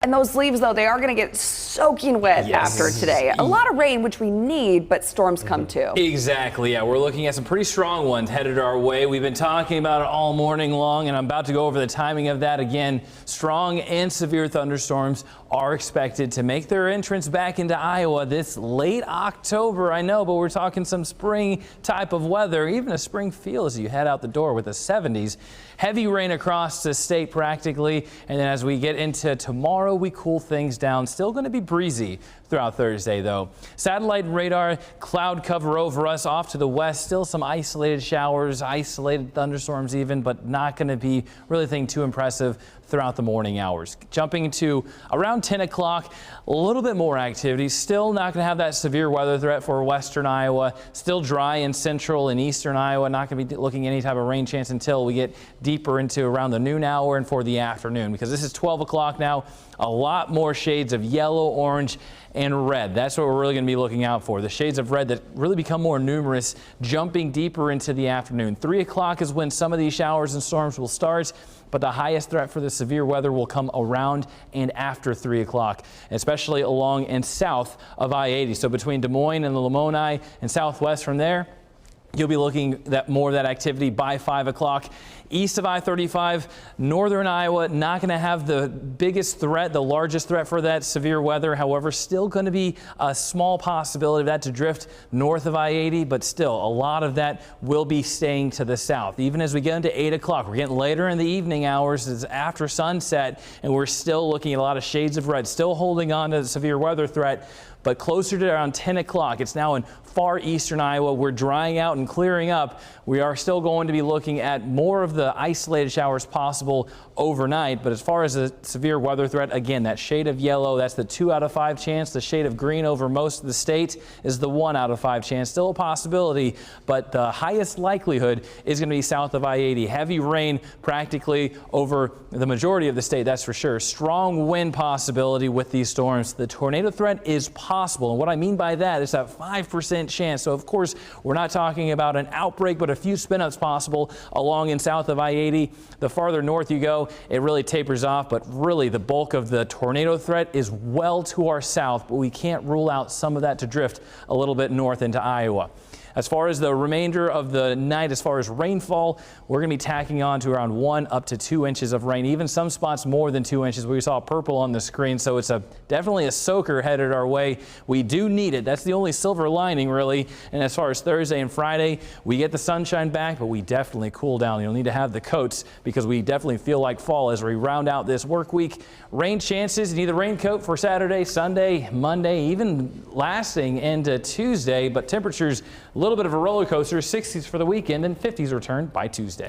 And those leaves, though, they are going to get soaking wet after today. A lot of rain, which we need, but storms come too. Exactly. Yeah, we're looking at some pretty strong ones headed our way. We've been talking about it all morning long, and I'm about to go over the timing of that again. Strong and severe thunderstorms are expected to make their entrance back into Iowa this late October. I know, but we're talking some spring type of weather, even a spring feel as you head out the door with the 70s. Heavy rain across the state practically, and then as we get into tomorrow, we cool things down. Still going to be breezy throughout Thursday, though. Satellite and radar cloud cover over us off to the west. Still some isolated showers, isolated thunderstorms even, but not going to be really anything too impressive throughout the morning hours. Jumping to around 10 o'clock, a little bit more activity. Still not going to have that severe weather threat for western Iowa. Still dry in central and eastern Iowa. Not going to be looking at any type of rain chance until we get deeper into around the noon hour and for the afternoon, because this is 12 o'clock now. A lot more shades of yellow, orange, and red. That's what we're really going to be looking out for. The shades of red that really become more numerous, jumping deeper into the afternoon. 3 o'clock is when some of these showers and storms will start, but the highest threat for the severe weather will come around and after 3 o'clock, especially along and south of I-80. So between Des Moines and the Lamoni and southwest from there, you'll be looking at more of that activity by 5 o'clock. East of I-35, northern Iowa, not going to have the biggest threat, the largest threat for that severe weather. However, still going to be a small possibility of that to drift north of I-80, but still a lot of that will be staying to the south. Even as we get into 8 o'clock, we're getting later in the evening hours, it's after sunset, and we're still looking at a lot of shades of red, still holding on to the severe weather threat. But closer to around 10 o'clock, it's now in far eastern Iowa. We're drying out and clearing up. We are still going to be looking at more of the isolated showers possible overnight. But as far as the severe weather threat, again, that shade of yellow, that's the 2 out of 5 chance. The shade of green over most of the state is the 1 out of 5 chance. Still a possibility, but the highest likelihood is going to be south of I-80. Heavy rain practically over the majority of the state, that's for sure. Strong wind possibility with these storms. The tornado threat is possible, and what I mean by that is that 5% chance. So of course we're not talking about an outbreak, but a few spin-ups possible along and south of I-80. The farther north you go, it really tapers off, but really the bulk of the tornado threat is well to our south, but we can't rule out some of that to drift a little bit north into Iowa. As far as the remainder of the night, as far as rainfall, we're going to be tacking on to around 1 up to 2 inches of rain, even some spots more than 2 inches. We saw purple on the screen, so it's definitely a soaker headed our way. We do need it. That's the only silver lining, really. And as far as Thursday and Friday, we get the sunshine back, but we definitely cool down. You'll need to have the coats because we definitely feel like fall as we round out this work week. Rain chances, you need the raincoat for Saturday, Sunday, Monday, even lasting into Tuesday, but temperatures a little bit of a roller coaster, 60s for the weekend and 50s return by Tuesday.